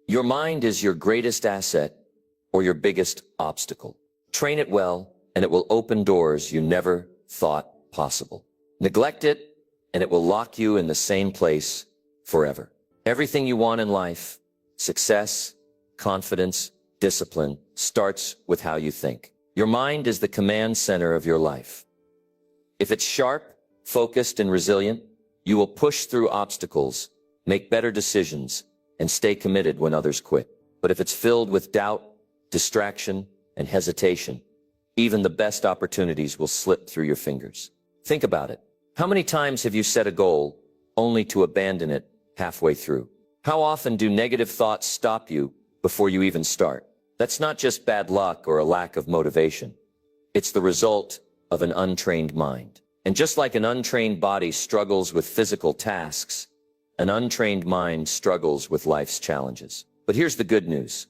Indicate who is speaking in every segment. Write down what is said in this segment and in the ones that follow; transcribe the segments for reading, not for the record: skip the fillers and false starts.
Speaker 1: Your mind is your greatest asset or your biggest obstacle. Train it well, and it will open doors you never thought possible. Neglect it, and it will lock you in the same place forever. Everything you want in life, success, confidence, discipline, starts with how you think. Your mind is the command center of your life. If it's sharp, focused, and resilient, you will push through obstacles, make better decisions, and stay committed when others quit. But if it's filled with doubt, distraction, and hesitation, even the best opportunities will slip through your fingers. Think about it. How many times have you set a goal only to abandon it halfway through? How often do negative thoughts stop you before you even start? That's not just bad luck or a lack of motivation. It's the result of an untrained mind. And just like an untrained body struggles with physical tasks, an untrained mind struggles with life's challenges. But here's the good news.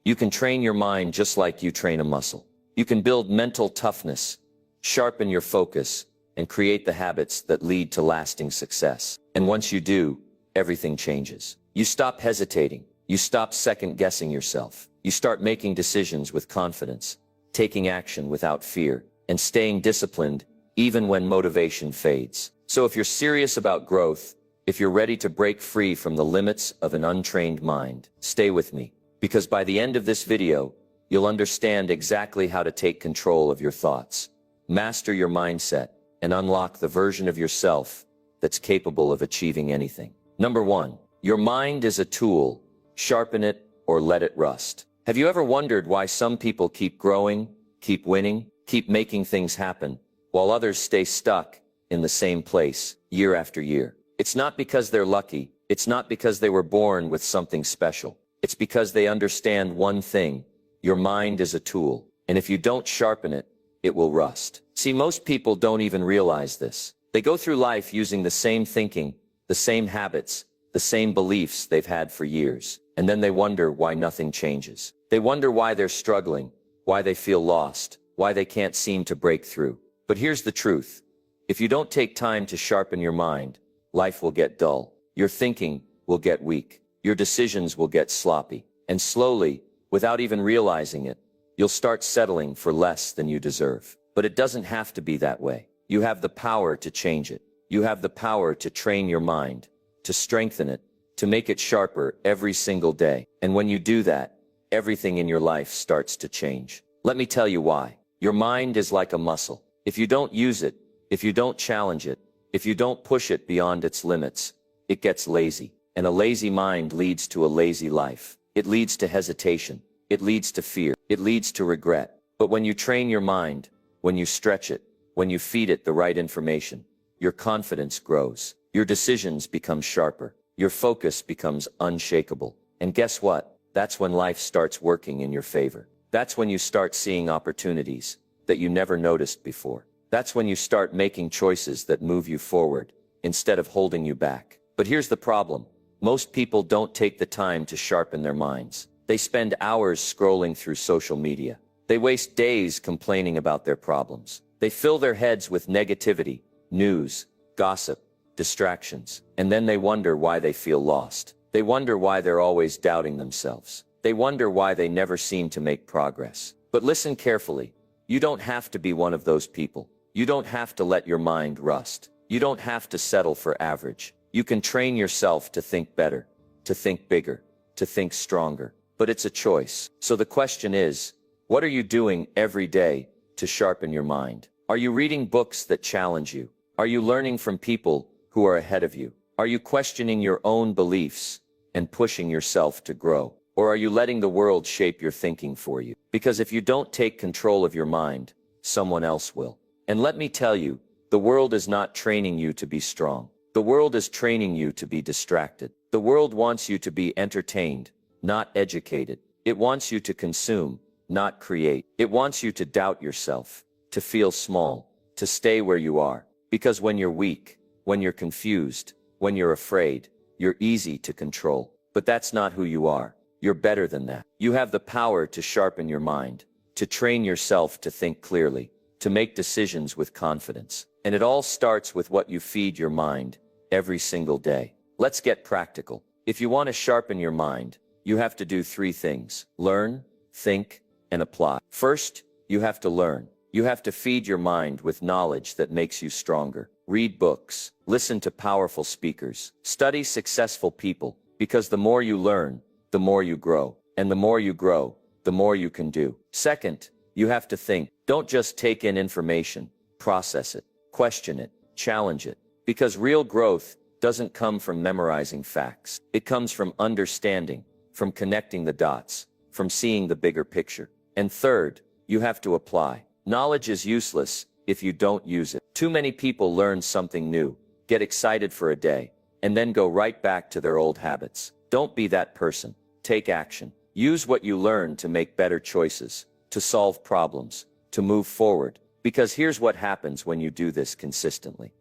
Speaker 1: You can train your mind just like you train a muscle. You can build mental toughness, sharpen your focus, and create the habits that lead to lasting success. And once you do, everything changes. You stop hesitating. You stop second-guessing yourself. You start making decisions with confidence, taking action without fear, and staying disciplined even when motivation fades. So if you're serious about growth, if you're ready to break free from the limits of an untrained mind, stay with me. Because by the end of this video, you'll understand exactly how to take control of your thoughts, master your mindset, and unlock the version of yourself that's capable of achieving anything. Number 1, your mind is a tool. Sharpen it or let it rust. Have you ever wondered why some people keep growing, keep winning, keep making things happen, while others stay stuck in the same place year after year? It's not because they're lucky. It's not because they were born with something special. It's because they understand one thing. Your mind is a tool, and if you don't sharpen it, it will rust. See, most people don't even realize this. They go through life using the same thinking, the same habits, the same beliefs they've had for years, and then they wonder why nothing changes. They wonder why they're struggling, why they feel lost, why they can't seem to break through. But here's the truth. If you don't take time to sharpen your mind, life will get dull. Your thinking will get weak. Your decisions will get sloppy. And slowly, without even realizing it, you'll start settling for less than you deserve. But it doesn't have to be that way. You have the power to change it. You have the power to train your mind, to strengthen it, to make it sharper every single day. And when you do that, everything in your life starts to change. Let me tell you why. Your mind is like a muscle. If you don't use it, if you don't challenge it, if you don't push it beyond its limits, it gets lazy. And a lazy mind leads to a lazy life. It leads to hesitation. It leads to fear. It leads to regret. But when you train your mind, when you stretch it, when you feed it the right information, your confidence grows. Your decisions become sharper. Your focus becomes unshakable. And guess what? That's when life starts working in your favor. That's when you start seeing opportunities that you never noticed before. That's when you start making choices that move you forward instead of holding you back. But here's the problem. Most people don't take the time to sharpen their minds. They spend hours scrolling through social media. They waste days complaining about their problems. They fill their heads with negativity, news, gossip, distractions, and then they wonder why they feel lost. They wonder why they're always doubting themselves. They wonder why they never seem to make progress. But listen carefully. You don't have to be one of those people. You don't have to let your mind rust. You don't have to settle for average. You can train yourself to think better, to think bigger, to think stronger. But it's a choice. So the question is, what are you doing every day to sharpen your mind? Are you reading books that challenge you? Are you learning from people who are ahead of you? Are you questioning your own beliefs and pushing yourself to grow? Or are you letting the world shape your thinking for you? Because if you don't take control of your mind, someone else will. And let me tell you, the world is not training you to be strong. The world is training you to be distracted. The world wants you to be entertained, not educated. It wants you to consume, not create. It wants you to doubt yourself, to feel small, to stay where you are. Because when you're weak, when you're confused, when you're afraid, you're easy to control. But that's not who you are. You're better than that. You have the power to sharpen your mind, to train yourself to think clearly, to make decisions with confidence. And it all starts with what you feed your mind every single day. Let's get practical. If you want to sharpen your mind, you have to do three things: learn, think, and apply. First, you have to learn. You have to feed your mind with knowledge that makes you stronger. Read books, listen to powerful speakers, study successful people, because the more you learn, the more you grow. And the more you grow, the more you can do. Second, you have to think. Don't just take in information, process it, question it, challenge it. Because real growth doesn't come from memorizing facts. It comes from understanding, from connecting the dots, from seeing the bigger picture. And third, you have to apply. Knowledge is useless if you don't use it. Too many people learn something new, get excited for a day, and then go right back to their old habits. Don't be that person. Take action. Use what you learn to make better choices, to solve problems, to move forward. Because here's what happens when you do this consistently.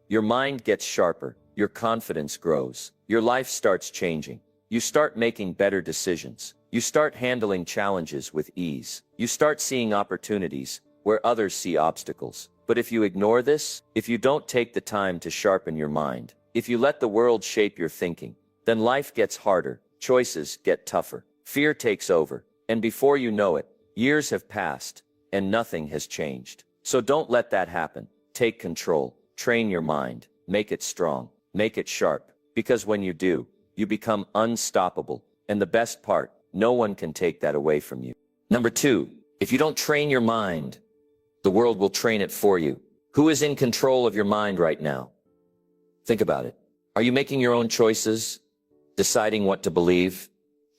Speaker 1: Your mind gets sharper, your confidence grows, your life starts changing. You start making better decisions. You start handling challenges with ease. You start seeing opportunities where others see obstacles. But if you ignore this, if you don't take the time to sharpen your mind, if you let the world shape your thinking, then life gets harder, choices get tougher, fear takes over, and before you know it, years have passed, and nothing has changed. So don't let that happen. Take control, train your mind, make it strong, make it sharp, because when you do, you become unstoppable, and the best part, no one can take that away from you. Number 2, if you don't train your mind, the world will train it for you. Who is in control of your mind right now? Think about it. Are you making your own choices, deciding what to believe,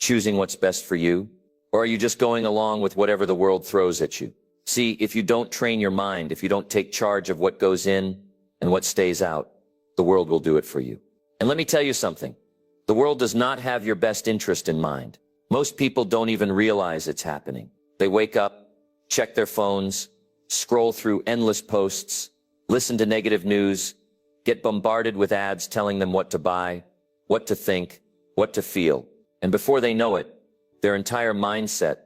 Speaker 1: choosing what's best for you? Or are you just going along with whatever the world throws at you? See, if you don't train your mind, if you don't take charge of what goes in and what stays out, the world will do it for you. And let me tell you something. The world does not have your best interest in mind. Most people don't even realize it's happening. They wake up, check their phones, scroll through endless posts, listen to negative news, get bombarded with ads telling them what to buy, what to think, what to feel. And before they know it, their entire mindset,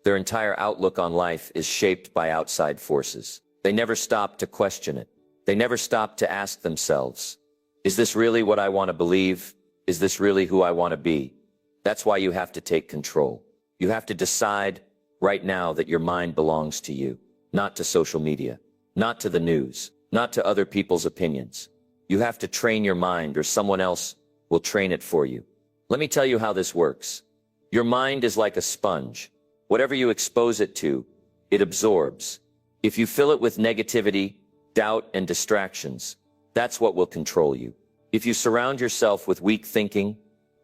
Speaker 1: their entire outlook on life is shaped by outside forces. They never stop to question it. They never stop to ask themselves, is this really what I want to believe? Is this really who I want to be? That's why you have to take control. You have to decide right now that your mind belongs to you, not to social media, not to the news, not to other people's opinions. You have to train your mind, or someone else will train it for you. Let me tell you how this works. Your mind is like a sponge. Whatever you expose it to, it absorbs. If you fill it with negativity, doubt, and distractions, that's what will control you. If you surround yourself with weak thinking,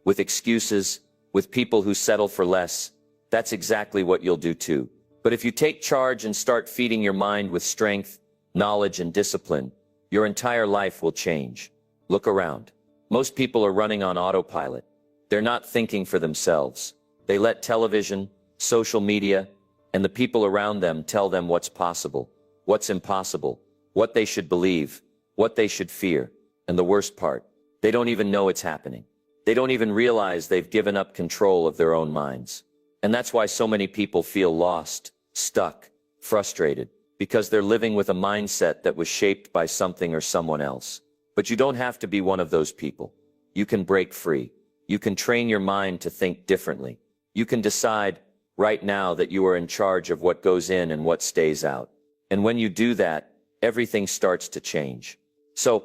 Speaker 1: with excuses, with people who settle for less, that's exactly what you'll do too. But if you take charge and start feeding your mind with strength, knowledge, and discipline, your entire life will change. Look around. Most people are running on autopilot. They're not thinking for themselves. They let television, social media, and the people around them tell them what's possible, what's impossible, what they should believe, what they should fear. And the worst part, they don't even know it's happening. They don't even realize they've given up control of their own minds. And that's why so many people feel lost, stuck, frustrated, because they're living with a mindset that was shaped by something or someone else. But you don't have to be one of those people. You can break free. You can train your mind to think differently. You can decide right now that you are in charge of what goes in and what stays out. And when you do that, everything starts to change. So,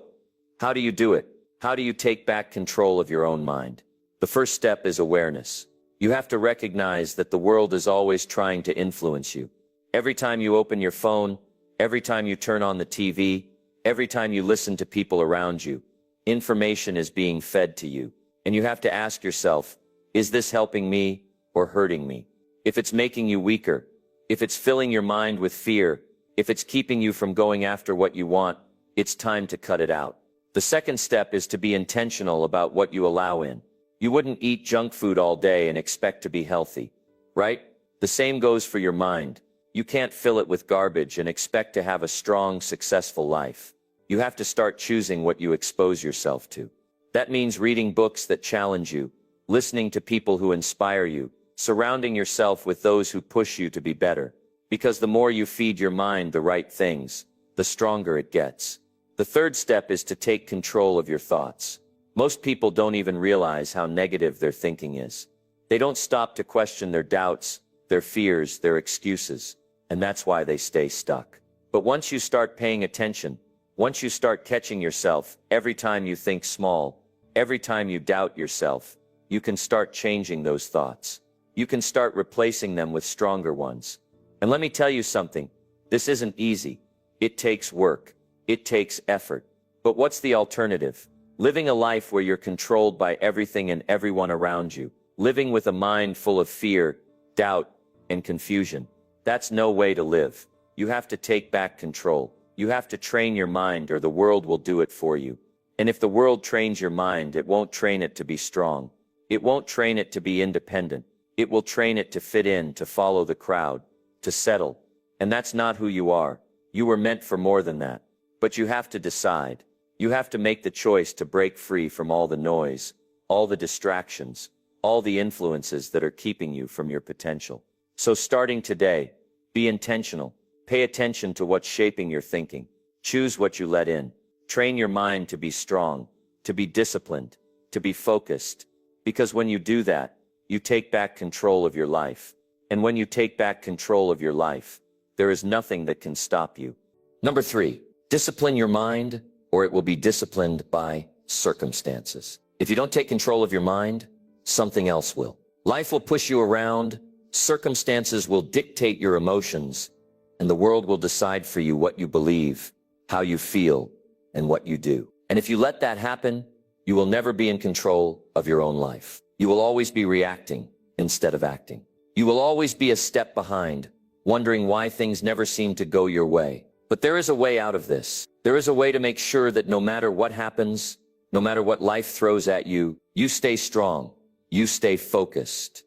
Speaker 1: how do you do it? How do you take back control of your own mind? The first step is awareness. You have to recognize that the world is always trying to influence you. Every time you open your phone, every time you turn on the TV, every time you listen to people around you, information is being fed to you. And you have to ask yourself, is this helping me or hurting me? If it's making you weaker, if it's filling your mind with fear, if it's keeping you from going after what you want, it's time to cut it out. The second step is to be intentional about what you allow in. You wouldn't eat junk food all day and expect to be healthy, right? The same goes for your mind. You can't fill it with garbage and expect to have a strong, successful life. You have to start choosing what you expose yourself to. That means reading books that challenge you, listening to people who inspire you, surrounding yourself with those who push you to be better. Because the more you feed your mind the right things, the stronger it gets. The third step is to take control of your thoughts. Most people don't even realize how negative their thinking is. They don't stop to question their doubts, their fears, their excuses, and that's why they stay stuck. But once you start paying attention, once you start catching yourself every time you think small, every time you doubt yourself, you can start changing those thoughts. You can start replacing them with stronger ones. And let me tell you something, this isn't easy. It takes work. It takes effort. But what's the alternative? Living a life where you're controlled by everything and everyone around you. Living with a mind full of fear, doubt, and confusion. That's no way to live. You have to take back control. You have to train your mind or the world will do it for you. And if the world trains your mind, it won't train it to be strong. It won't train it to be independent. It will train it to fit in, to follow the crowd, to settle. And that's not who you are. You were meant for more than that. But you have to decide. You have to make the choice to break free from all the noise, all the distractions, all the influences that are keeping you from your potential. So starting today, be intentional. Pay attention to what's shaping your thinking. Choose what you let in. Train your mind to be strong, to be disciplined, to be focused. Because when you do that, you take back control of your life. And when you take back control of your life, there is nothing that can stop you. Number 3, discipline your mind, or it will be disciplined by circumstances. If you don't take control of your mind, something else will. Life will push you around, circumstances will dictate your emotions, and the world will decide for you what you believe, how you feel, and what you do. And if you let that happen, you will never be in control of your own life. You will always be reacting instead of acting. You will always be a step behind, wondering why things never seem to go your way. But there is a way out of this. There is a way to make sure that no matter what happens, no matter what life throws at you, you stay strong, you stay focused,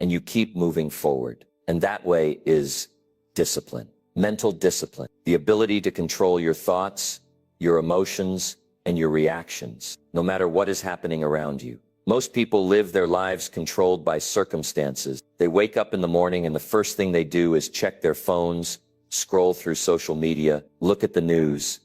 Speaker 1: and you keep moving forward. And that way is discipline, mental discipline, the ability to control your thoughts, your emotions, and your reactions, no matter what is happening around you. Most people live their lives controlled by circumstances. They wake up in the morning and the first thing they do is check their phones, scroll through social media, look at the news,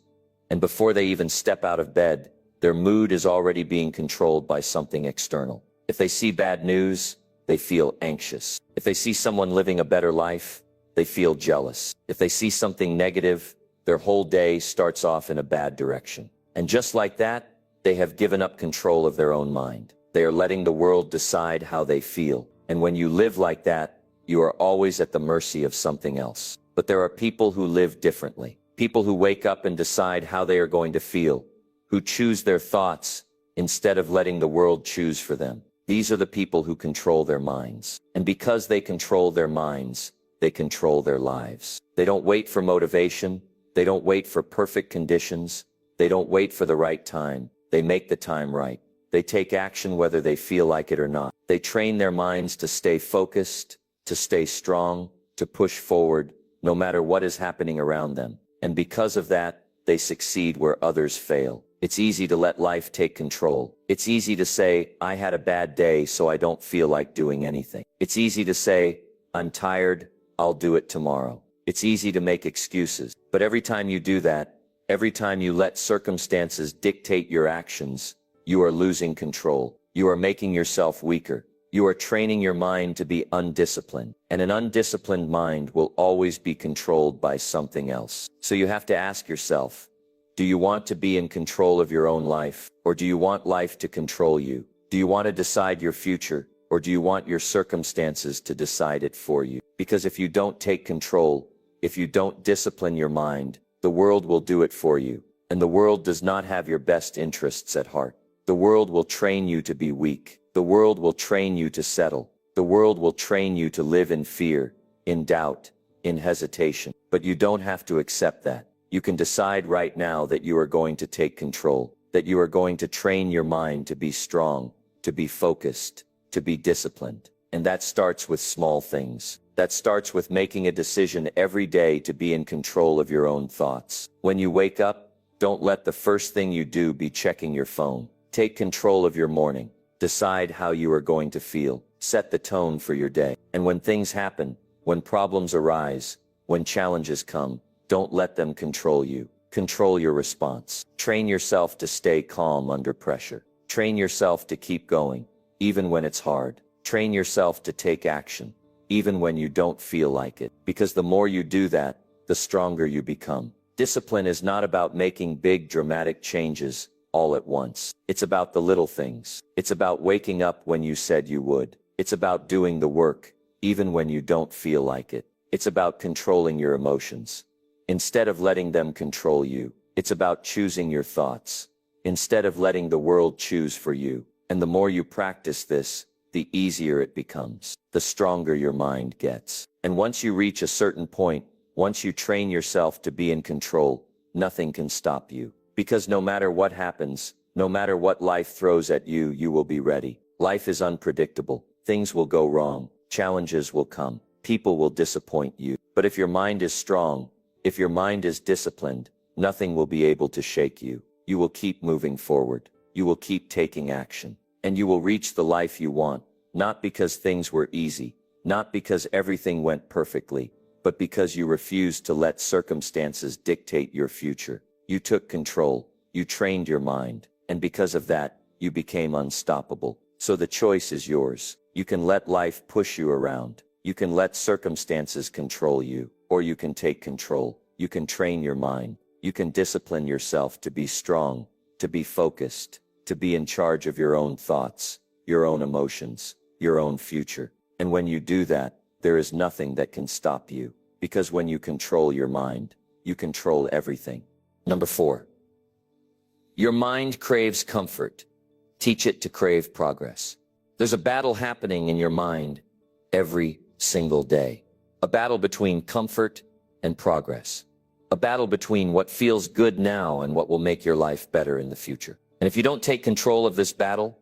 Speaker 1: and before they even step out of bed, their mood is already being controlled by something external. If they see bad news, they feel anxious. If they see someone living a better life, they feel jealous. If they see something negative, their whole day starts off in a bad direction. And just like that, they have given up control of their own mind. They are letting the world decide how they feel. And when you live like that, you are always at the mercy of something else. But there are people who live differently. People who wake up and decide how they are going to feel, who choose their thoughts instead of letting the world choose for them. These are the people who control their minds. And because they control their minds, they control their lives. They don't wait for motivation. They don't wait for perfect conditions. They don't wait for the right time. They make the time right. They take action whether they feel like it or not. They train their minds to stay focused, to stay strong, to push forward, no matter what is happening around them. And because of that, they succeed where others fail. It's easy to let life take control. It's easy to say, I had a bad day, so I don't feel like doing anything. It's easy to say, I'm tired, I'll do it tomorrow. It's easy to make excuses. But every time you do that, every time you let circumstances dictate your actions, you are losing control. You are making yourself weaker. You are training your mind to be undisciplined. And an undisciplined mind will always be controlled by something else. So you have to ask yourself, do you want to be in control of your own life? Or do you want life to control you? Do you want to decide your future? Or do you want your circumstances to decide it for you? Because if you don't take control, if you don't discipline your mind, the world will do it for you. And the world does not have your best interests at heart. The world will train you to be weak. The world will train you to settle. The world will train you to live in fear, in doubt, in hesitation. But you don't have to accept that. You can decide right now that you are going to take control, that you are going to train your mind to be strong, to be focused, to be disciplined. And that starts with small things. That starts with making a decision every day to be in control of your own thoughts. When you wake up, don't let the first thing you do be checking your phone. Take control of your morning. Decide how you are going to feel. Set the tone for your day. And when things happen, when problems arise, when challenges come, don't let them control you. Control your response. Train yourself to stay calm under pressure. Train yourself to keep going, even when it's hard. Train yourself to take action, even when you don't feel like it, because the more you do that, the stronger you become. Discipline is not about making big dramatic changes all at once. It's about the little things. It's about waking up when you said you would. It's about doing the work, even when you don't feel like it. It's about controlling your emotions, instead of letting them control you. It's about choosing your thoughts, instead of letting the world choose for you. And the more you practice this, the easier it becomes, the stronger your mind gets. And once you reach a certain point, once you train yourself to be in control, nothing can stop you. Because no matter what happens, no matter what life throws at you, you will be ready. Life is unpredictable. Things will go wrong. Challenges will come. People will disappoint you. But if your mind is strong, if your mind is disciplined, nothing will be able to shake you. You will keep moving forward. You will keep taking action. And you will reach the life you want, not because things were easy, not because everything went perfectly, but because you refused to let circumstances dictate your future. You took control, you trained your mind, and because of that, you became unstoppable. So the choice is yours. You can let life push you around. You can let circumstances control you, or you can take control. You can train your mind. You can discipline yourself to be strong, to be focused, to be in charge of your own thoughts, your own emotions, your own future. And when you do that, there is nothing that can stop you. Because when you control your mind, you control everything. Number 4. Your mind craves comfort. Teach it to crave progress. There's a battle happening in your mind every single day. A battle between comfort and progress. A battle between what feels good now and what will make your life better in the future. And if you don't take control of this battle,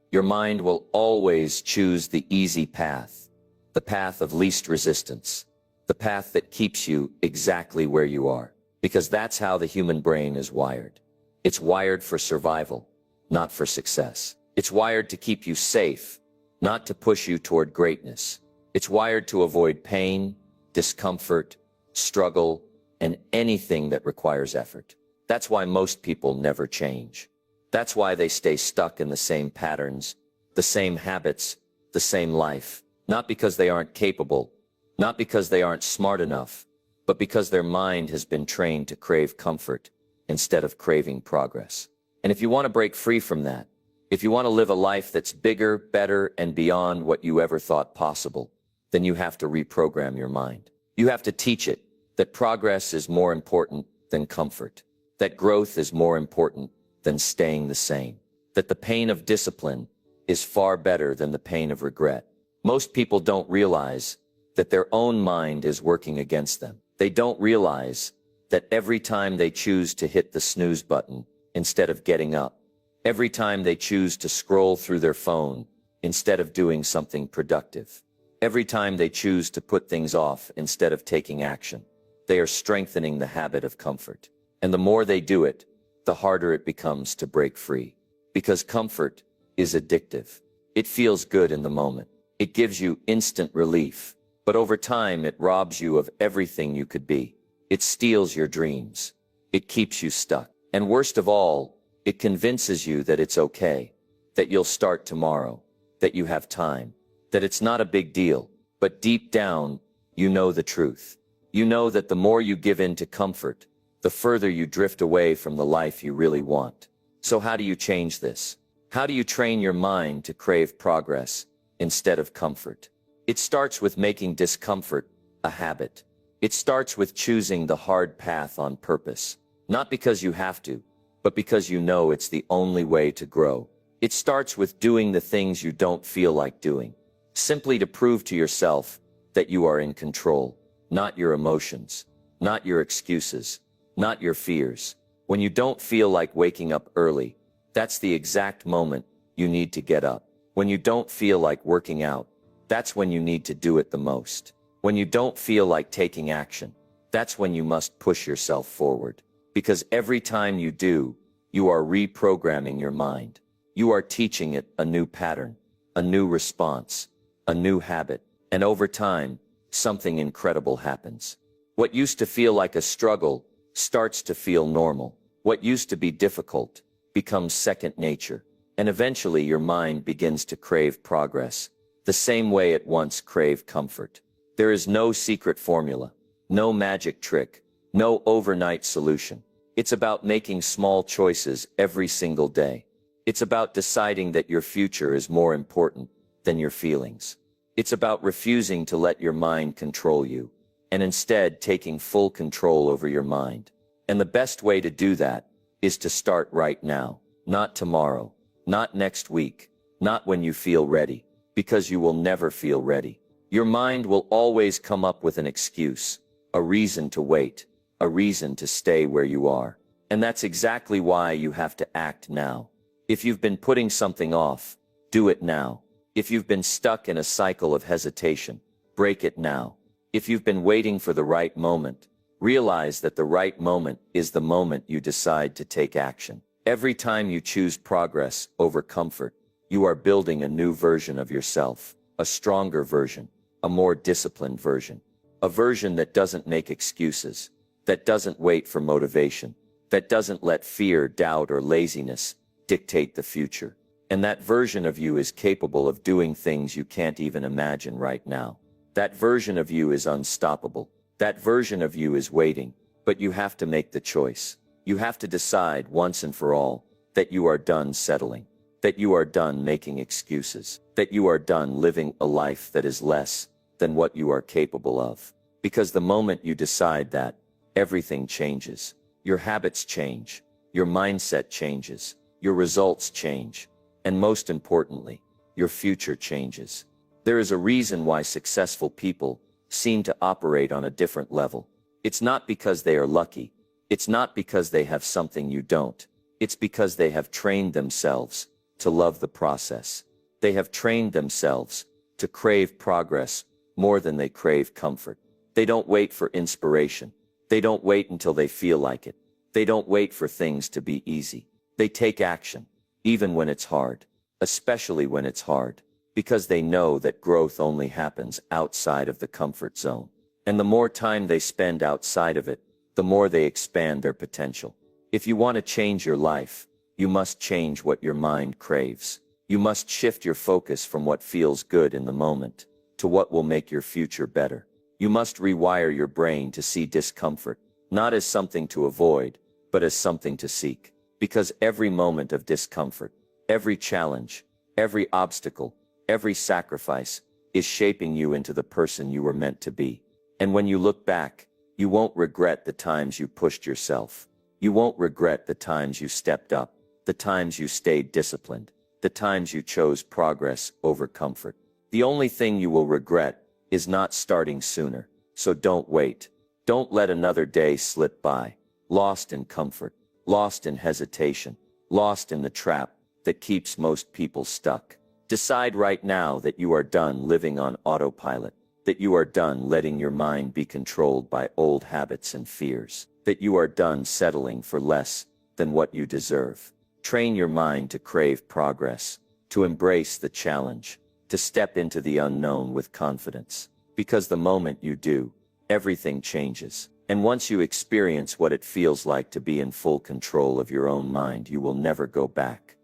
Speaker 1: your mind will always choose the easy path, the path of least resistance, the path that keeps you exactly where you are. Because that's how the human brain is wired. It's wired for survival, not for success. It's wired to keep you safe, not to push you toward greatness. It's wired to avoid pain, discomfort, struggle, and anything that requires effort. That's why most people never change. That's why they stay stuck in the same patterns, the same habits, the same life. Not because they aren't capable, not because they aren't smart enough, but because their mind has been trained to crave comfort instead of craving progress. And if you want to break free from that, if you want to live a life that's bigger, better, and beyond what you ever thought possible, then you have to reprogram your mind. You have to teach it that progress is more important than comfort, that growth is more important than staying the same, that the pain of discipline is far better than the pain of regret. Most people don't realize that their own mind is working against them. They don't realize that every time they choose to hit the snooze button instead of getting up, every time they choose to scroll through their phone instead of doing something productive, every time they choose to put things off instead of taking action, they are strengthening the habit of comfort. And the more they do it, the harder it becomes to break free. Because comfort is addictive. It feels good in the moment. It gives you instant relief. But over time, it robs you of everything you could be. It steals your dreams. It keeps you stuck. And worst of all, it convinces you that it's okay, that you'll start tomorrow, that you have time, that it's not a big deal. But deep down, you know the truth. You know that the more you give in to comfort, the further you drift away from the life you really want. So how do you change this? How do you train your mind to crave progress instead of comfort? It starts with making discomfort a habit. It starts with choosing the hard path on purpose, not because you have to, but because you know it's the only way to grow. It starts with doing the things you don't feel like doing, simply to prove to yourself that you are in control, not your emotions, not your excuses, not your fears. When you don't feel like waking up early, that's the exact moment you need to get up. When you don't feel like working out, that's when you need to do it the most. When you don't feel like taking action, that's when you must push yourself forward. Because every time you do, you are reprogramming your mind. You are teaching it a new pattern, a new response, a new habit. And over time, something incredible happens. What used to feel like a struggle starts to feel normal. What used to be difficult becomes second nature. And eventually your mind begins to crave progress, the same way it once craved comfort. There is no secret formula, no magic trick, no overnight solution. It's about making small choices every single day. It's about deciding that your future is more important than your feelings. It's about refusing to let your mind control you, and instead taking full control over your mind. And the best way to do that is to start right now, not tomorrow, not next week, not when you feel ready, because you will never feel ready. Your mind will always come up with an excuse, a reason to wait, a reason to stay where you are. And that's exactly why you have to act now. If you've been putting something off, do it now. If you've been stuck in a cycle of hesitation, break it now. If you've been waiting for the right moment, realize that the right moment is the moment you decide to take action. Every time you choose progress over comfort, you are building a new version of yourself, a stronger version, a more disciplined version, a version that doesn't make excuses, that doesn't wait for motivation, that doesn't let fear, doubt, or laziness dictate the future. And that version of you is capable of doing things you can't even imagine right now. That version of you is unstoppable. That version of you is waiting, but you have to make the choice. You have to decide once and for all that you are done settling, that you are done making excuses, that you are done living a life that is less than what you are capable of. Because the moment you decide that, everything changes. Your habits change, your mindset changes, your results change, and most importantly, your future changes. There is a reason why successful people seem to operate on a different level. It's not because they are lucky. It's not because they have something you don't. It's because they have trained themselves to love the process. They have trained themselves to crave progress more than they crave comfort. They don't wait for inspiration. They don't wait until they feel like it. They don't wait for things to be easy. They take action, even when it's hard, especially when it's hard, because they know that growth only happens outside of the comfort zone. And the more time they spend outside of it, the more they expand their potential. If you want to change your life, you must change what your mind craves. You must shift your focus from what feels good in the moment to what will make your future better. You must rewire your brain to see discomfort, not as something to avoid, but as something to seek. Because every moment of discomfort, every challenge, every obstacle, every sacrifice is shaping you into the person you were meant to be. And when you look back, you won't regret the times you pushed yourself. You won't regret the times you stepped up, the times you stayed disciplined, the times you chose progress over comfort. The only thing you will regret is not starting sooner. So don't wait. Don't let another day slip by, lost in comfort, lost in hesitation, lost in the trap that keeps most people stuck. Decide right now that you are done living on autopilot, that you are done letting your mind be controlled by old habits and fears, that you are done settling for less than what you deserve. Train your mind to crave progress, to embrace the challenge, to step into the unknown with confidence. Because the moment you do, everything changes. And once you experience what it feels like to be in full control of your own mind, you will never go back.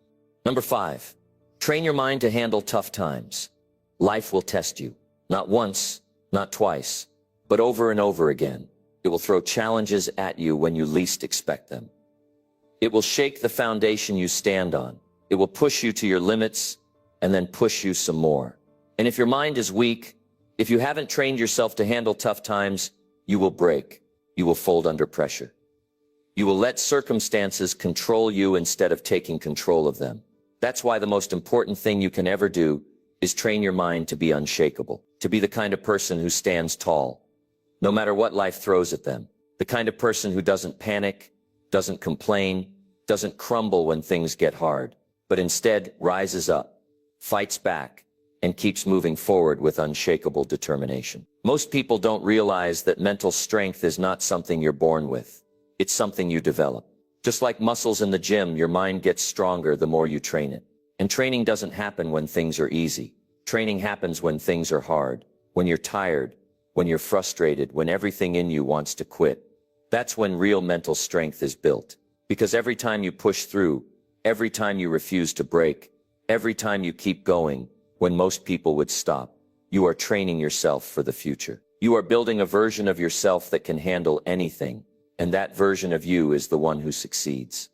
Speaker 1: Number 5, train your mind to handle tough times. Life will test you. Not once, not twice, but over and over again. It will throw challenges at you when you least expect them. It will shake the foundation you stand on. It will push you to your limits and then push you some more. And if your mind is weak, if you haven't trained yourself to handle tough times, you will break. You will fold under pressure. You will let circumstances control you instead of taking control of them. That's why the most important thing you can ever do is train your mind to be unshakable, to be the kind of person who stands tall, no matter what life throws at them, the kind of person who doesn't panic, doesn't complain, doesn't crumble when things get hard, but instead rises up, fights back, and keeps moving forward with unshakable determination. Most people don't realize that mental strength is not something you're born with. It's something you develop. Just like muscles in the gym, your mind gets stronger the more you train it. And training doesn't happen when things are easy. Training happens when things are hard, when you're tired, when you're frustrated, when everything in you wants to quit. That's when real mental strength is built. Because every time you push through, every time you refuse to break, every time you keep going, when most people would stop. You are training yourself for the future. You are building a version of yourself that can handle anything, and that version of you is the one who succeeds.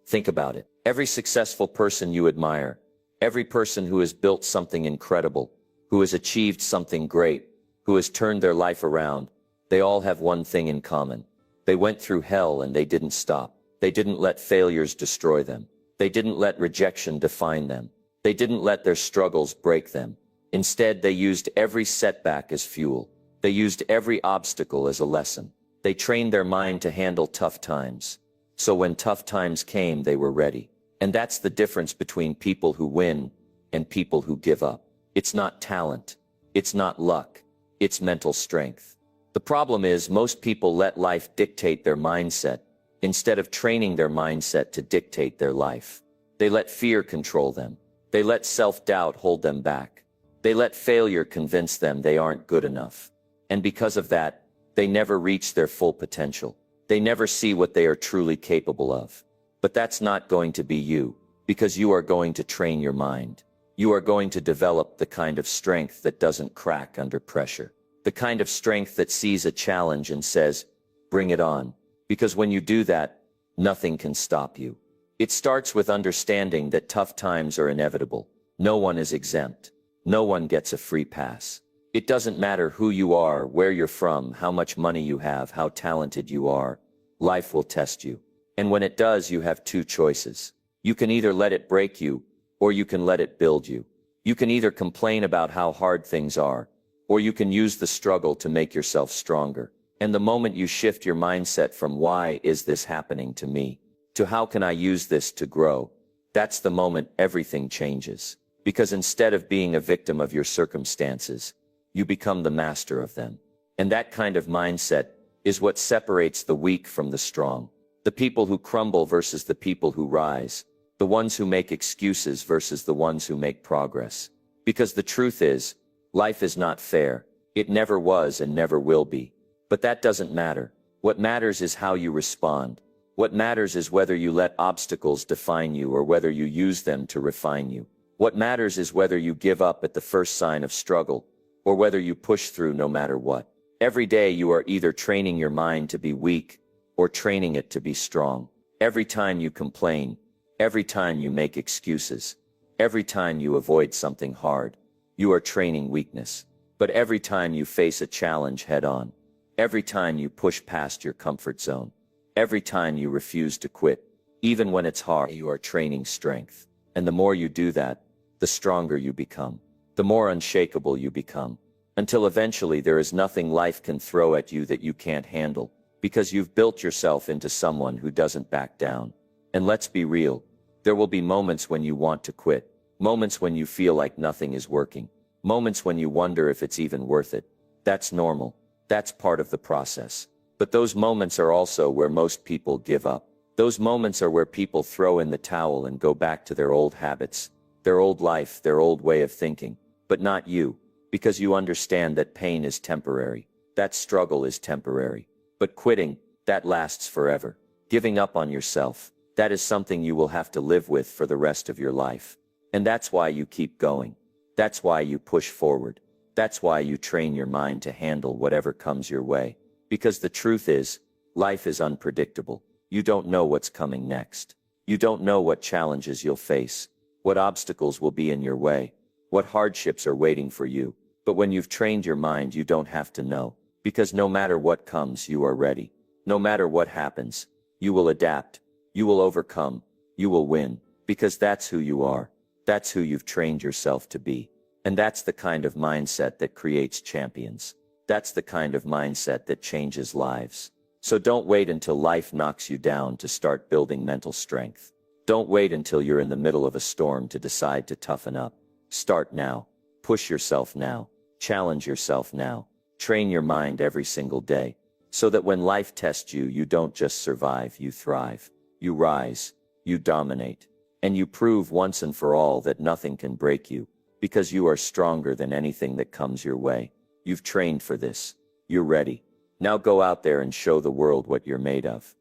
Speaker 1: Think about it. Every successful person you admire, every person who has built something incredible, who has achieved something great, who has turned their life around, they all have one thing in common. They went through hell and they didn't stop. They didn't let failures destroy them. They didn't let rejection define them. They didn't let their struggles break them. Instead, they used every setback as fuel. They used every obstacle as a lesson. They trained their mind to handle tough times. So when tough times came, they were ready. And that's the difference between people who win and people who give up. It's not talent. It's not luck. It's mental strength. The problem is most people let life dictate their mindset instead of training their mindset to dictate their life. They let fear control them. They let self-doubt hold them back. They let failure convince them they aren't good enough. And because of that, they never reach their full potential. They never see what they are truly capable of. But that's not going to be you, because you are going to train your mind. You are going to develop the kind of strength that doesn't crack under pressure. The kind of strength that sees a challenge and says, bring it on. Because when you do that, nothing can stop you. It starts with understanding that tough times are inevitable. No one is exempt. No one gets a free pass. It doesn't matter who you are, where you're from, how much money you have, how talented you are. Life will test you. And when it does, you have two choices. You can either let it break you, or you can let it build you. You can either complain about how hard things are, or you can use the struggle to make yourself stronger. And the moment you shift your mindset from why is this happening to me, to how can I use this to grow, that's the moment everything changes. Because instead of being a victim of your circumstances, you become the master of them. And that kind of mindset is what separates the weak from the strong. The people who crumble versus the people who rise. The ones who make excuses versus the ones who make progress. Because the truth is, life is not fair. It never was and never will be. But that doesn't matter. What matters is how you respond. What matters is whether you let obstacles define you or whether you use them to refine you. What matters is whether you give up at the first sign of struggle, or whether you push through no matter what. Every day you are either training your mind to be weak, or training it to be strong. Every time you complain, every time you make excuses, every time you avoid something hard, you are training weakness. But every time you face a challenge head on, every time you push past your comfort zone, every time you refuse to quit, even when it's hard, you are training strength. And the more you do that, the stronger you become, the more unshakable you become, until eventually there is nothing life can throw at you that you can't handle, because you've built yourself into someone who doesn't back down. And let's be real, there will be moments when you want to quit, moments when you feel like nothing is working, moments when you wonder if it's even worth it. That's normal. That's part of the process. But those moments are also where most people give up. Those moments are where people throw in the towel and go back to their old habits, their old life, their old way of thinking. But not you, because you understand that pain is temporary, that struggle is temporary. But quitting, that lasts forever. Giving up on yourself, that is something you will have to live with for the rest of your life. And that's why you keep going. That's why you push forward. That's why you train your mind to handle whatever comes your way. Because the truth is, life is unpredictable. You don't know what's coming next. You don't know what challenges you'll face, what obstacles will be in your way, what hardships are waiting for you. But when you've trained your mind, you don't have to know. Because no matter what comes, you are ready. No matter what happens, you will adapt. You will overcome. You will win. Because that's who you are. That's who you've trained yourself to be. And that's the kind of mindset that creates champions. That's the kind of mindset that changes lives. So don't wait until life knocks you down to start building mental strength. Don't wait until you're in the middle of a storm to decide to toughen up. Start now. Push yourself now. Challenge yourself now. Train your mind every single day, so that when life tests you, you don't just survive, you thrive. You rise. You dominate. And you prove once and for all that nothing can break you, because you are stronger than anything that comes your way. You've trained for this. You're ready. Now go out there and show the world what you're made of.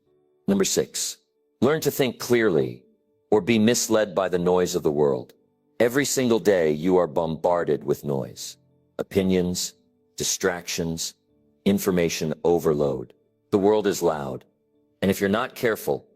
Speaker 1: Number 6. Learn to think clearly, or be misled by the noise of the world. Every single day you are bombarded with noise, opinions, distractions, information overload. The world is loud, and if you're not careful,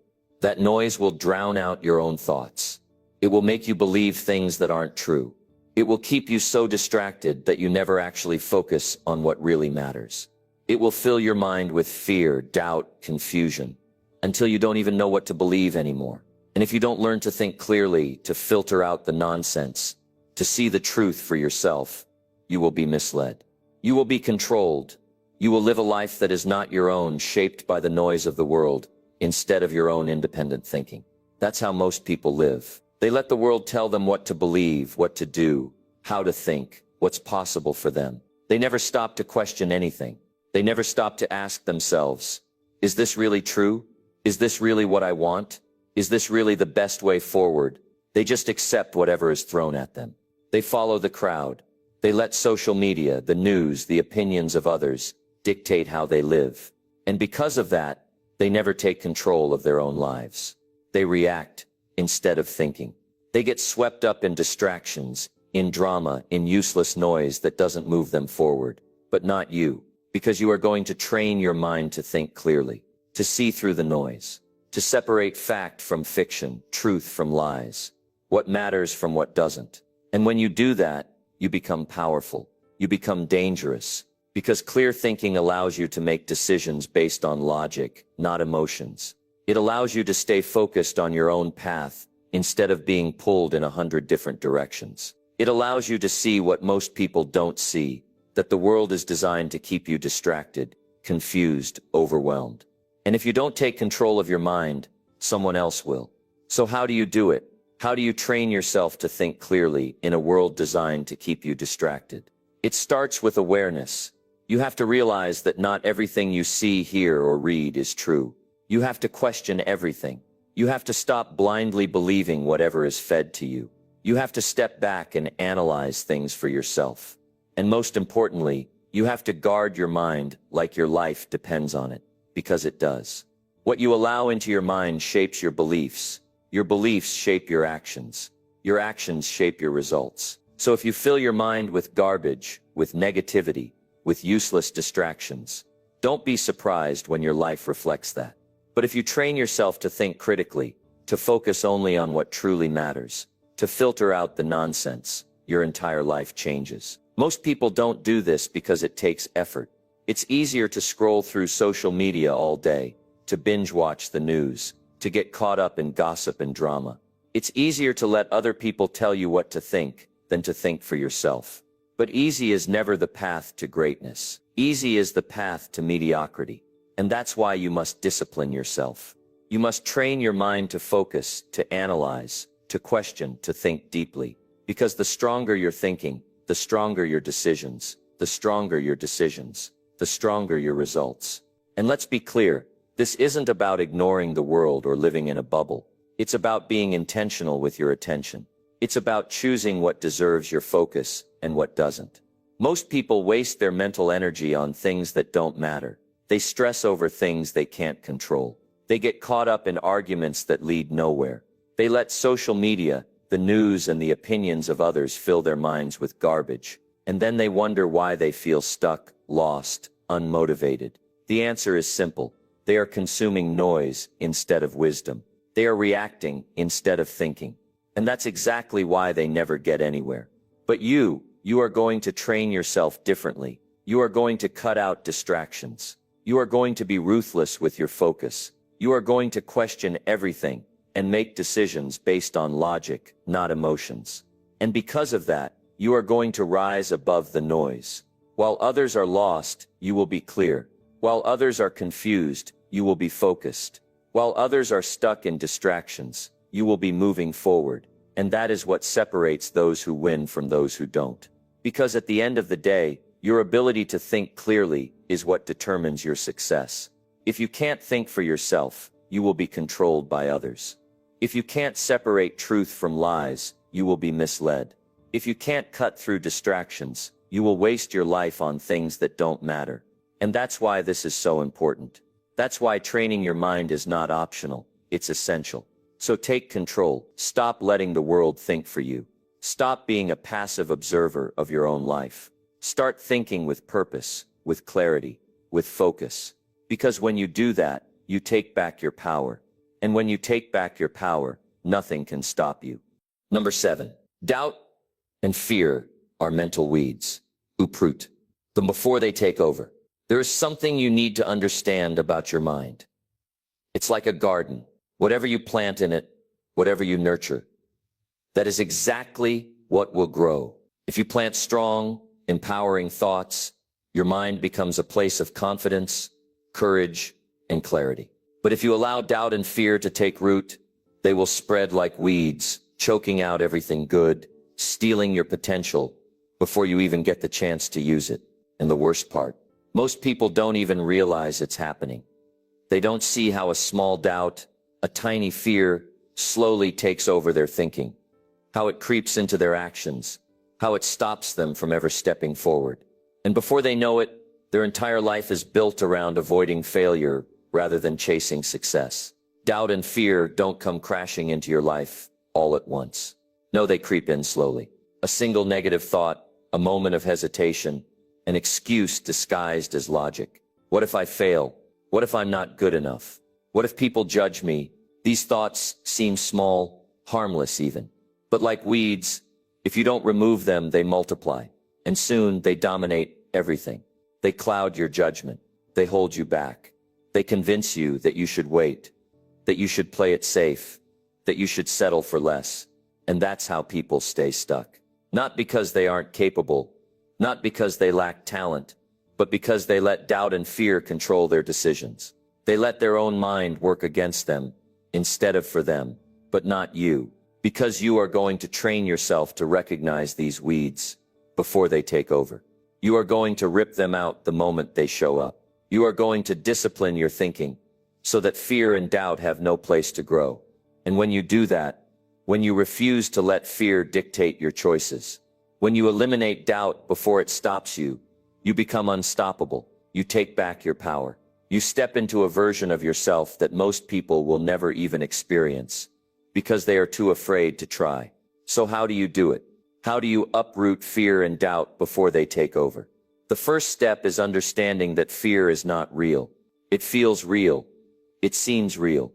Speaker 1: that noise will drown out your own thoughts. It will make you believe things that aren't true. It will keep you so distracted that you never actually focus on what really matters. It will fill your mind with fear, doubt, confusion, until you don't even know what to believe anymore. And if you don't learn to think clearly, to filter out the nonsense, to see the truth for yourself, you will be misled. You will be controlled. You will live a life that is not your own, shaped by the noise of the world, instead of your own independent thinking. That's how most people live. They let the world tell them what to believe, what to do, how to think, what's possible for them. They never stop to question anything. They never stop to ask themselves, is this really true? Is this really what I want? Is this really the best way forward? They just accept whatever is thrown at them. They follow the crowd. They let social media, the news, the opinions of others dictate how they live. And because of that, they never take control of their own lives. They react instead of thinking. They get swept up in distractions, in drama, in useless noise that doesn't move them forward. But not you, because you are going to train your mind to think clearly, to see through the noise, to separate fact from fiction, truth from lies, what matters from what doesn't. And when you do that, you become powerful. You become dangerous, because clear thinking allows you to make decisions based on logic, not emotions. It allows you to stay focused on your own path instead of being pulled in 100 different directions. It allows you to see what most people don't see, that the world is designed to keep you distracted, confused, overwhelmed. And if you don't take control of your mind, someone else will. So how do you do it? How do you train yourself to think clearly in a world designed to keep you distracted? It starts with awareness. You have to realize that not everything you see, hear, or read is true. You have to question everything. You have to stop blindly believing whatever is fed to you. You have to step back and analyze things for yourself. And most importantly, you have to guard your mind like your life depends on it, because it does. What you allow into your mind shapes your beliefs. Your beliefs shape your actions. Your actions shape your results. So if you fill your mind with garbage, with negativity, with useless distractions, don't be surprised when your life reflects that. But if you train yourself to think critically, to focus only on what truly matters, to filter out the nonsense, your entire life changes. Most people don't do this because it takes effort. It's easier to scroll through social media all day, to binge watch the news, to get caught up in gossip and drama. It's easier to let other people tell you what to think than to think for yourself. But easy is never the path to greatness. Easy is the path to mediocrity. And that's why you must discipline yourself. You must train your mind to focus, to analyze, to question, to think deeply. Because the stronger your thinking, the stronger your decisions, the stronger your decisions, the stronger your results. And let's be clear, this isn't about ignoring the world or living in a bubble. It's about being intentional with your attention. It's about choosing what deserves your focus and what doesn't. Most people waste their mental energy on things that don't matter. They stress over things they can't control. They get caught up in arguments that lead nowhere. They let social media, the news, and the opinions of others fill their minds with garbage. And then they wonder why they feel stuck, lost, unmotivated. The answer is simple. They are consuming noise instead of wisdom. They are reacting instead of thinking. And that's exactly why they never get anywhere. But you are going to train yourself differently. You are going to cut out distractions. You are going to be ruthless with your focus. You are going to question everything and make decisions based on logic, not emotions. And because of that, you are going to rise above the noise. While others are lost, you will be clear. While others are confused, you will be focused. While others are stuck in distractions, you will be moving forward. And that is what separates those who win from those who don't. Because at the end of the day, your ability to think clearly is what determines your success. If you can't think for yourself, you will be controlled by others. If you can't separate truth from lies, you will be misled. If you can't cut through distractions, you will waste your life on things that don't matter. And that's why this is so important. That's why training your mind is not optional, it's essential. So take control. Stop letting the world think for you. Stop being a passive observer of your own life. Start thinking with purpose, with clarity, with focus. Because when you do that, you take back your power. And when you take back your power, nothing can stop you. Number 7. Doubt and fear are mental weeds. Uproot them before they take over. There is something you need to understand about your mind. It's like a garden. Whatever you plant in it, whatever you nurture, that is exactly what will grow. If you plant strong, empowering thoughts, your mind becomes a place of confidence, courage, and clarity. But if you allow doubt and fear to take root, they will spread like weeds, choking out everything good, stealing your potential before you even get the chance to use it. And the worst part, most people don't even realize it's happening. They don't see how a small doubt, a tiny fear, slowly takes over their thinking, how it creeps into their actions, how it stops them from ever stepping forward. And before they know it, their entire life is built around avoiding failure rather than chasing success. Doubt and fear don't come crashing into your life all at once. No, they creep in slowly. A single negative thought, a moment of hesitation, an excuse disguised as logic. What if I fail? What if I'm not good enough? What if people judge me? These thoughts seem small, harmless even. But like weeds, if you don't remove them, they multiply. And soon they dominate everything. They cloud your judgment. They hold you back. They convince you that you should wait, that you should play it safe, that you should settle for less. And that's how people stay stuck. Not because they aren't capable, not because they lack talent, but because they let doubt and fear control their decisions. They let their own mind work against them instead of for them, but not you. Because you are going to train yourself to recognize these weeds before they take over. You are going to rip them out the moment they show up. You are going to discipline your thinking so that fear and doubt have no place to grow. And when you do that, when you refuse to let fear dictate your choices, when you eliminate doubt before it stops you, you become unstoppable. You take back your power. You step into a version of yourself that most people will never even experience because they are too afraid to try. So how do you do it? How do you uproot fear and doubt before they take over? The first step is understanding that fear is not real. It feels real. It seems real.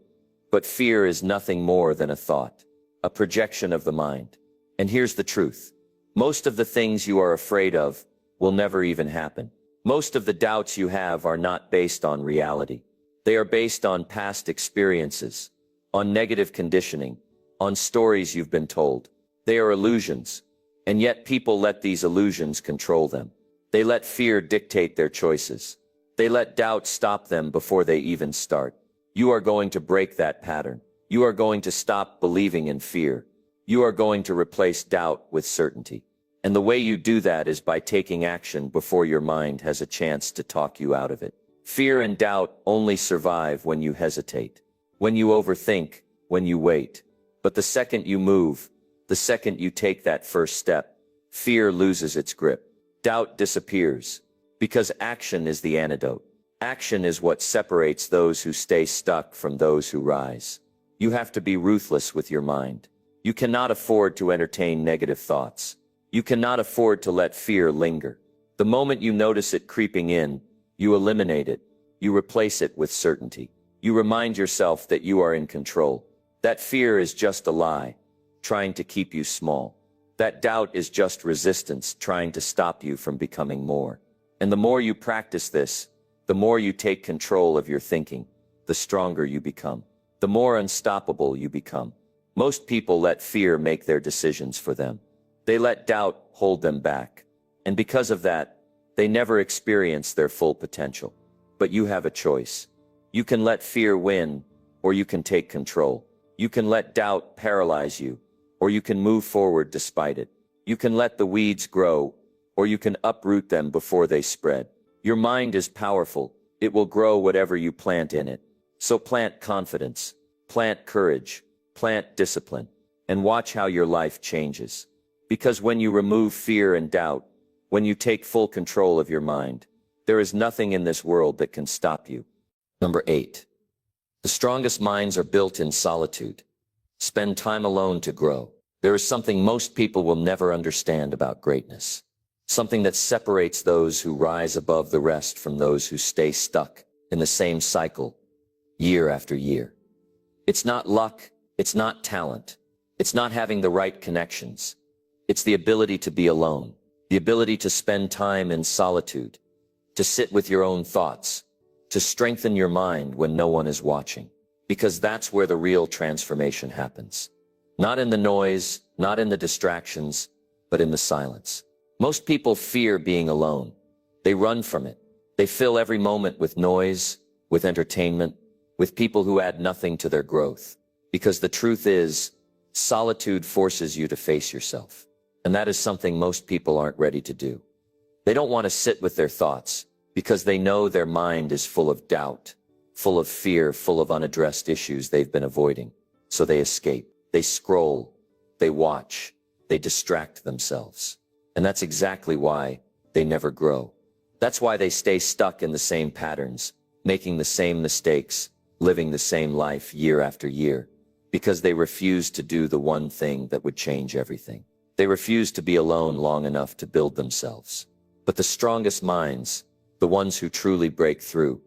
Speaker 1: But fear is nothing more than a thought, a projection of the mind. And here's the truth. Most of the things you are afraid of will never even happen. Most of the doubts you have are not based on reality. They are based on past experiences, on negative conditioning, on stories you've been told. They are illusions, and yet people let these illusions control them. They let fear dictate their choices. They let doubt stop them before they even start. You are going to break that pattern. You are going to stop believing in fear. You are going to replace doubt with certainty. And the way you do that is by taking action before your mind has a chance to talk you out of it. Fear and doubt only survive when you hesitate, when you overthink, when you wait. But the second you move, the second you take that first step, fear loses its grip. Doubt disappears, because action is the antidote. Action is what separates those who stay stuck from those who rise. You have to be ruthless with your mind. You cannot afford to entertain negative thoughts. You cannot afford to let fear linger. The moment you notice it creeping in, you eliminate it. You replace it with certainty. You remind yourself that you are in control. That fear is just a lie, trying to keep you small. That doubt is just resistance, trying to stop you from becoming more. And the more you practice this, the more you take control of your thinking, the stronger you become, the more unstoppable you become. Most people let fear make their decisions for them. They let doubt hold them back. And because of that, they never experience their full potential. But you have a choice. You can let fear win, or you can take control. You can let doubt paralyze you, or you can move forward despite it. You can let the weeds grow, or you can uproot them before they spread. Your mind is powerful. It will grow whatever you plant in it. So plant confidence, plant courage, plant discipline, and watch how your life changes. Because when you remove fear and doubt, when you take full control of your mind, there is nothing in this world that can stop you. Number 8. The strongest minds are built in solitude. Spend time alone to grow. There is something most people will never understand about greatness. Something that separates those who rise above the rest from those who stay stuck in the same cycle, year after year. It's not luck, it's not talent, it's not having the right connections. It's the ability to be alone, the ability to spend time in solitude, to sit with your own thoughts, to strengthen your mind when no one is watching. Because that's where the real transformation happens. Not in the noise, not in the distractions, but in the silence. Most people fear being alone. They run from it. They fill every moment with noise, with entertainment, with people who add nothing to their growth. Because the truth is, solitude forces you to face yourself. And that is something most people aren't ready to do. They don't want to sit with their thoughts because they know their mind is full of doubt, full of fear, full of unaddressed issues they've been avoiding. So they escape, they scroll, they watch, they distract themselves. And that's exactly why they never grow. That's why they stay stuck in the same patterns, making the same mistakes, living the same life year after year, because they refuse to do the one thing that would change everything. They refuse to be alone long enough to build themselves. But the strongest minds, the ones who truly break through,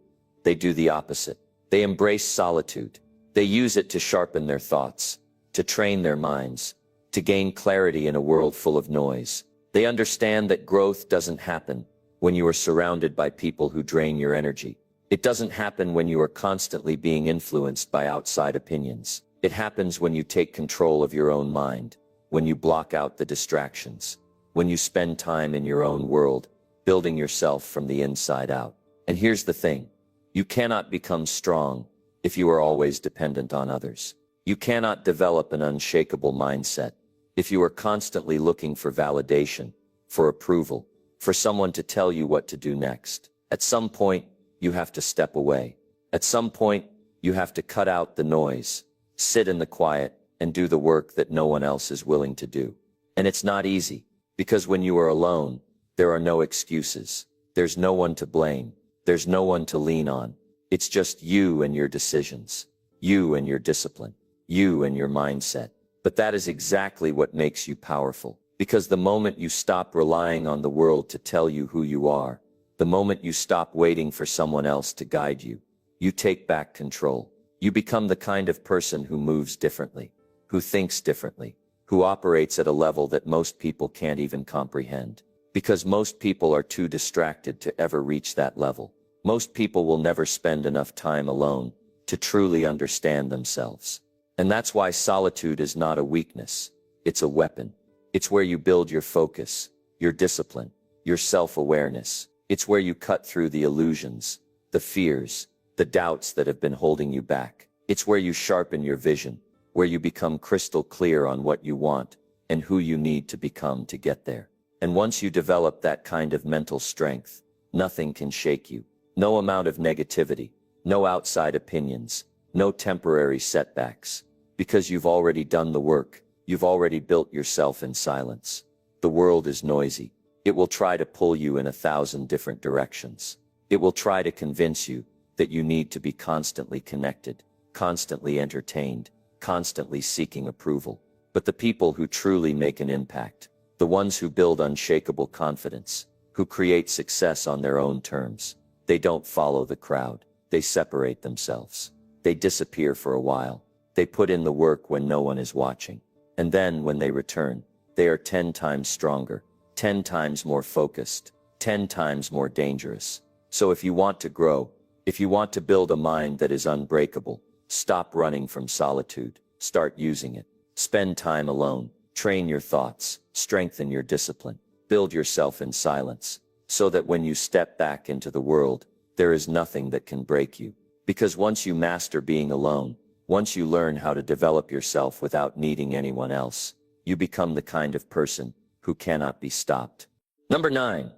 Speaker 1: they do the opposite. They embrace solitude. They use it to sharpen their thoughts, to train their minds, to gain clarity in a world full of noise. They understand that growth doesn't happen when you are surrounded by people who drain your energy. It doesn't happen when you are constantly being influenced by outside opinions. It happens when you take control of your own mind, when you block out the distractions, when you spend time in your own world, building yourself from the inside out. And here's the thing. You cannot become strong if you are always dependent on others. You cannot develop an unshakable mindset if you are constantly looking for validation, for approval, for someone to tell you what to do next. At some point, you have to step away. At some point, you have to cut out the noise, sit in the quiet, and do the work that no one else is willing to do. And it's not easy, because when you are alone, there are no excuses. There's no one to blame. There's no one to lean on. It's just you and your decisions, you and your discipline, you and your mindset. But that is exactly what makes you powerful. Because the moment you stop relying on the world to tell you who you are, the moment you stop waiting for someone else to guide you, you take back control. You become the kind of person who moves differently, who thinks differently, who operates at a level that most people can't even comprehend. Because most people are too distracted to ever reach that level. Most people will never spend enough time alone to truly understand themselves. And that's why solitude is not a weakness. It's a weapon. It's where you build your focus, your discipline, your self-awareness. It's where you cut through the illusions, the fears, the doubts that have been holding you back. It's where you sharpen your vision, where you become crystal clear on what you want and who you need to become to get there. And once you develop that kind of mental strength, nothing can shake you. No amount of negativity, no outside opinions, no temporary setbacks. Because you've already done the work, you've already built yourself in silence. The world is noisy. It will try to pull you in 1,000 different directions. It will try to convince you that you need to be constantly connected, constantly entertained, constantly seeking approval. But the people who truly make an impact, the ones who build unshakable confidence, who create success on their own terms, they don't follow the crowd. They separate themselves. They disappear for a while. They put in the work when no one is watching. And then when they return, they are 10 times stronger, 10 times more focused, 10 times more dangerous. So if you want to grow, if you want to build a mind that is unbreakable, stop running from solitude. Start using it. Spend time alone. Train your thoughts. Strengthen your discipline. Build yourself in silence, so that when you step back into the world, there is nothing that can break you. Because once you master being alone, once you learn how to develop yourself without needing anyone else, you become the kind of person who cannot be stopped. Number 9.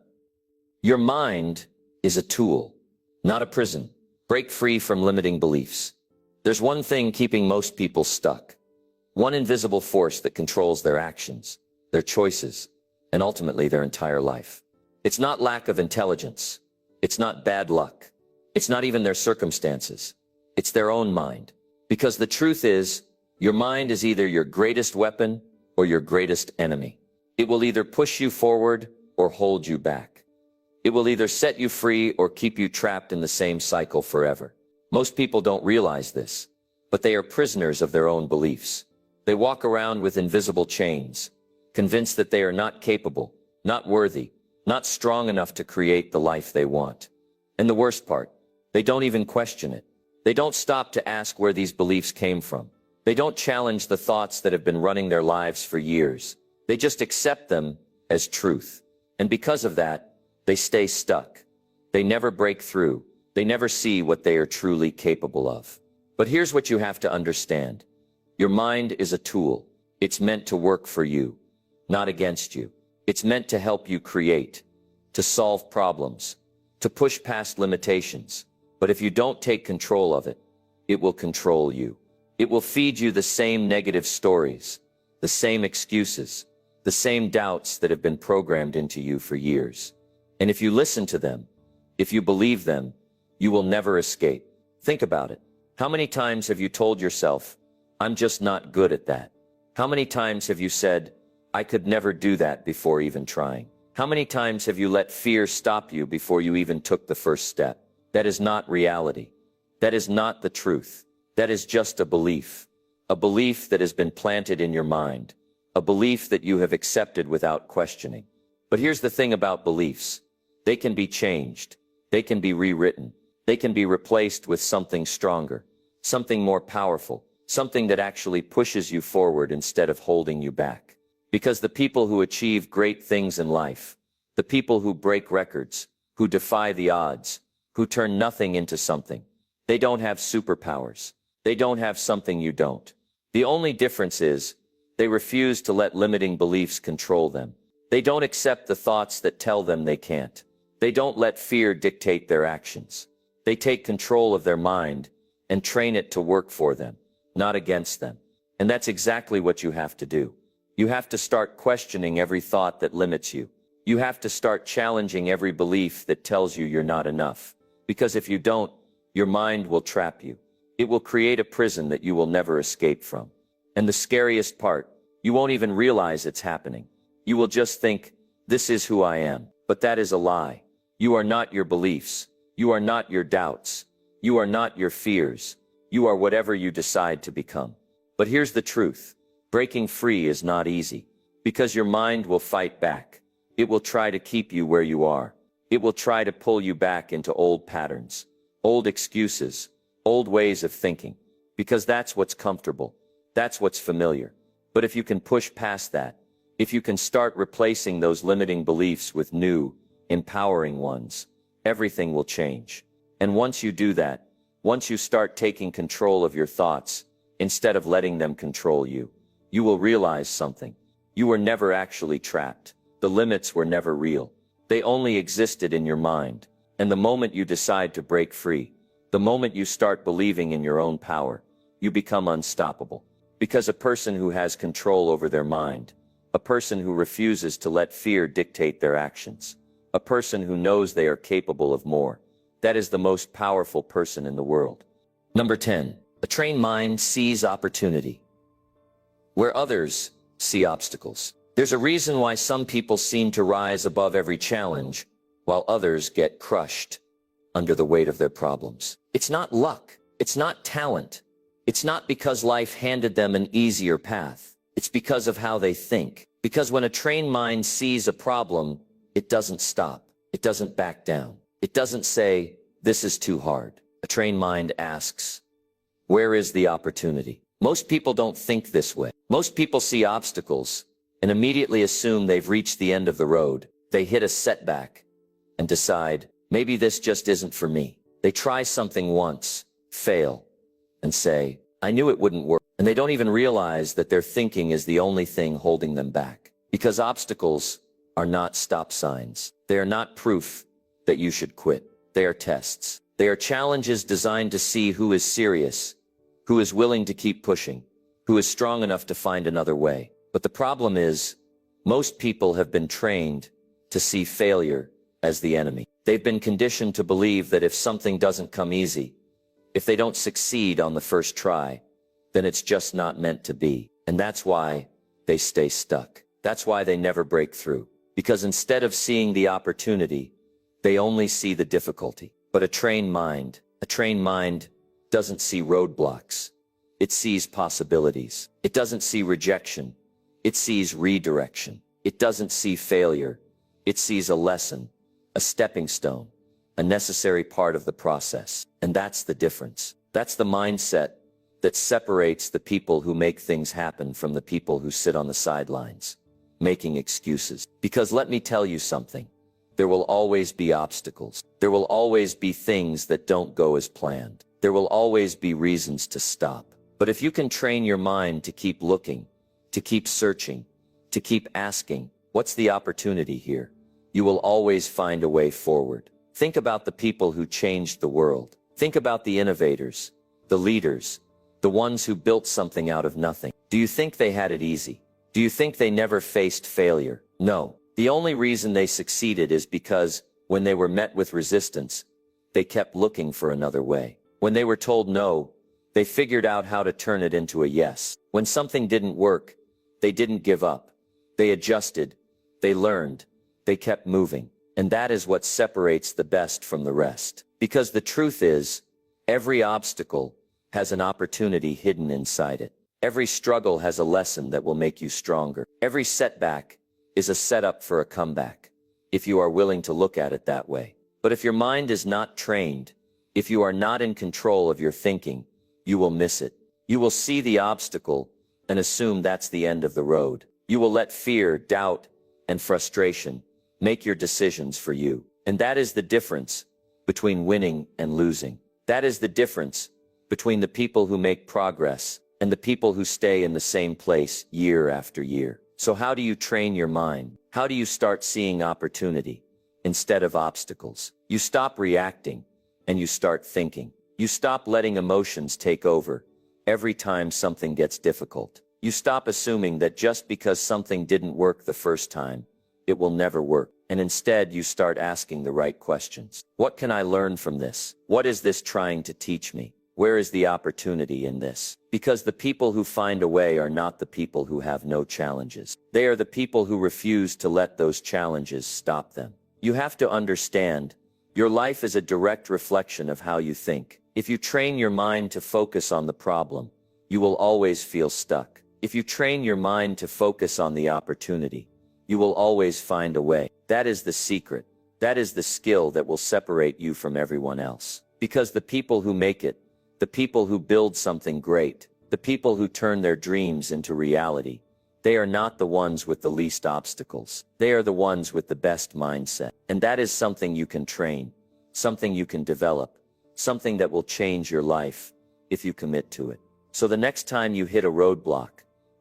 Speaker 1: Your mind is a tool, not a prison. Break free from limiting beliefs. There's one thing keeping most people stuck. One invisible force that controls their actions, their choices, and ultimately their entire life. It's not lack of intelligence. It's not bad luck. It's not even their circumstances. It's their own mind. Because the truth is, your mind is either your greatest weapon or your greatest enemy. It will either push you forward or hold you back. It will either set you free or keep you trapped in the same cycle forever. Most people don't realize this, but they are prisoners of their own beliefs. They walk around with invisible chains, convinced that they are not capable, not worthy, not strong enough to create the life they want. And the worst part, they don't even question it. They don't stop to ask where these beliefs came from. They don't challenge the thoughts that have been running their lives for years. They just accept them as truth. And because of that, they stay stuck. They never break through. They never see what they are truly capable of. But here's what you have to understand. Your mind is a tool. It's meant to work for you, not against you. It's meant to help you create, to solve problems, to push past limitations. But if you don't take control of it, it will control you. It will feed you the same negative stories, the same excuses, the same doubts that have been programmed into you for years. And if you listen to them, if you believe them, you will never escape. Think about it. How many times have you told yourself, I'm just not good at that? How many times have you said, I could never do that before even trying? How many times have you let fear stop you before you even took the first step? That is not reality. That is not the truth. That is just a belief that has been planted in your mind, a belief that you have accepted without questioning. But here's the thing about beliefs. They can be changed. They can be rewritten. They can be replaced with something stronger, something more powerful, something that actually pushes you forward instead of holding you back. Because the people who achieve great things in life, the people who break records, who defy the odds, who turn nothing into something, they don't have superpowers. They don't have something you don't. The only difference is they refuse to let limiting beliefs control them. They don't accept the thoughts that tell them they can't. They don't let fear dictate their actions. They take control of their mind and train it to work for them, not against them. And that's exactly what you have to do. You have to start questioning every thought that limits you. You have to start challenging every belief that tells you you're not enough. Because if you don't, your mind will trap you. It will create a prison that you will never escape from. And the scariest part, you won't even realize it's happening. You will just think, this is who I am. But that is a lie. You are not your beliefs. You are not your doubts. You are not your fears. You are whatever you decide to become. But here's the truth. Breaking free is not easy. Because your mind will fight back. It will try to keep you where you are. It will try to pull you back into old patterns, old excuses, old ways of thinking. Because that's what's comfortable. That's what's familiar. But if you can push past that, if you can start replacing those limiting beliefs with new, empowering ones, everything will change. And once you do that, once you start taking control of your thoughts, instead of letting them control you, you will realize something. You were never actually trapped. The limits were never real. They only existed in your mind. And the moment you decide to break free, the moment you start believing in your own power, you become unstoppable. Because a person who has control over their mind, a person who refuses to let fear dictate their actions, a person who knows they are capable of more, that is the most powerful person in the world. Number 10. A trained mind sees opportunity where others see obstacles. There's a reason why some people seem to rise above every challenge, while others get crushed under the weight of their problems. It's not luck. It's not talent. It's not because life handed them an easier path. It's because of how they think. Because when a trained mind sees a problem, it doesn't stop. It doesn't back down. It doesn't say, this is too hard. A trained mind asks, where is the opportunity? Most people don't think this way. Most people see obstacles and immediately assume they've reached the end of the road. They hit a setback and decide, maybe this just isn't for me. They try something once, fail, and say, I knew it wouldn't work. And they don't even realize that their thinking is the only thing holding them back. Because obstacles are not stop signs. They are not proof that you should quit. They are tests. They are challenges designed to see who is serious, who is willing to keep pushing, who is strong enough to find another way. But the problem is, most people have been trained to see failure as the enemy. They've been conditioned to believe that if something doesn't come easy, if they don't succeed on the first try, then it's just not meant to be. And that's why they stay stuck. That's why they never break through. Because instead of seeing the opportunity, they only see the difficulty. But a trained mind doesn't see roadblocks. It sees possibilities. It doesn't see rejection. It sees redirection. It doesn't see failure. It sees a lesson, a stepping stone, a necessary part of the process. And that's the difference. That's the mindset that separates the people who make things happen from the people who sit on the sidelines, making excuses. Because let me tell you something. There will always be obstacles. There will always be things that don't go as planned. There will always be reasons to stop. But if you can train your mind to keep looking, to keep searching, to keep asking, what's the opportunity here? You will always find a way forward. Think about the people who changed the world. Think about the innovators, the leaders, the ones who built something out of nothing. Do you think they had it easy? Do you think they never faced failure? No. The only reason they succeeded is because, when they were met with resistance, they kept looking for another way. When they were told no, they figured out how to turn it into a yes. When something didn't work, they didn't give up. They adjusted, they learned, they kept moving. And that is what separates the best from the rest. Because the truth is, every obstacle has an opportunity hidden inside it. Every struggle has a lesson that will make you stronger. Every setback is a setup for a comeback, if you are willing to look at it that way. But if your mind is not trained, if you are not in control of your thinking, you will miss it. You will see the obstacle and assume that's the end of the road. You will let fear, doubt, and frustration make your decisions for you. And that is the difference between winning and losing. That is the difference between the people who make progress and the people who stay in the same place year after year. So how do you train your mind? How do you start seeing opportunity instead of obstacles? You stop reacting and you start thinking. You stop letting emotions take over every time something gets difficult. You stop assuming that just because something didn't work the first time, it will never work. And instead you start asking the right questions. What can I learn from this? What is this trying to teach me? Where is the opportunity in this? Because the people who find a way are not the people who have no challenges. They are the people who refuse to let those challenges stop them. You have to understand, your life is a direct reflection of how you think. If you train your mind to focus on the problem, you will always feel stuck. If you train your mind to focus on the opportunity, you will always find a way. That is the secret. That is the skill that will separate you from everyone else. Because the people who make it, the people who build something great, the people who turn their dreams into reality, they are not the ones with the least obstacles. They are the ones with the best mindset. And that is something you can train, something you can develop, something that will change your life if you commit to it. So the next time you hit a roadblock,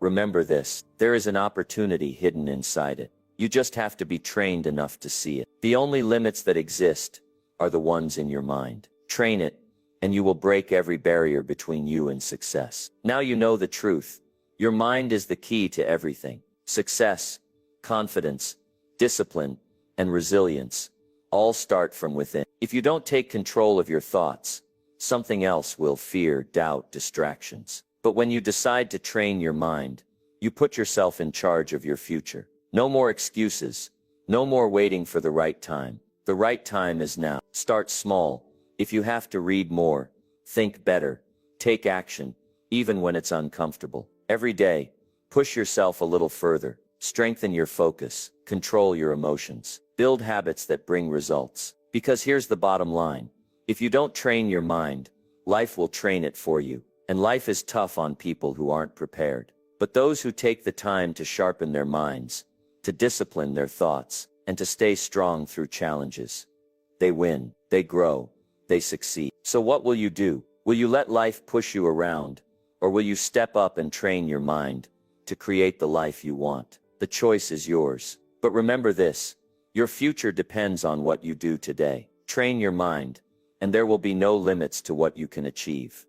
Speaker 1: remember this: there is an opportunity hidden inside it. You just have to be trained enough to see it. The only limits that exist are the ones in your mind. Train it, and you will break every barrier between you and success. Now you know the truth. Your mind is the key to everything. Success, confidence, discipline, and resilience all start from within. If you don't take control of your thoughts, something else will: fear, doubt, distractions. But when you decide to train your mind, you put yourself in charge of your future. No more excuses. No more waiting for the right time. The right time is now. Start small. If you have to read more, think better, take action, even when it's uncomfortable. Every day, push yourself a little further. Strengthen your focus. Control your emotions. Build habits that bring results. Because here's the bottom line. If you don't train your mind, life will train it for you. And life is tough on people who aren't prepared. But those who take the time to sharpen their minds, to discipline their thoughts, and to stay strong through challenges, they win, they grow, they succeed. So what will you do? Will you let life push you around? Or will you step up and train your mind to create the life you want? The choice is yours. But remember this: your future depends on what you do today. Train your mind, and there will be no limits to what you can achieve.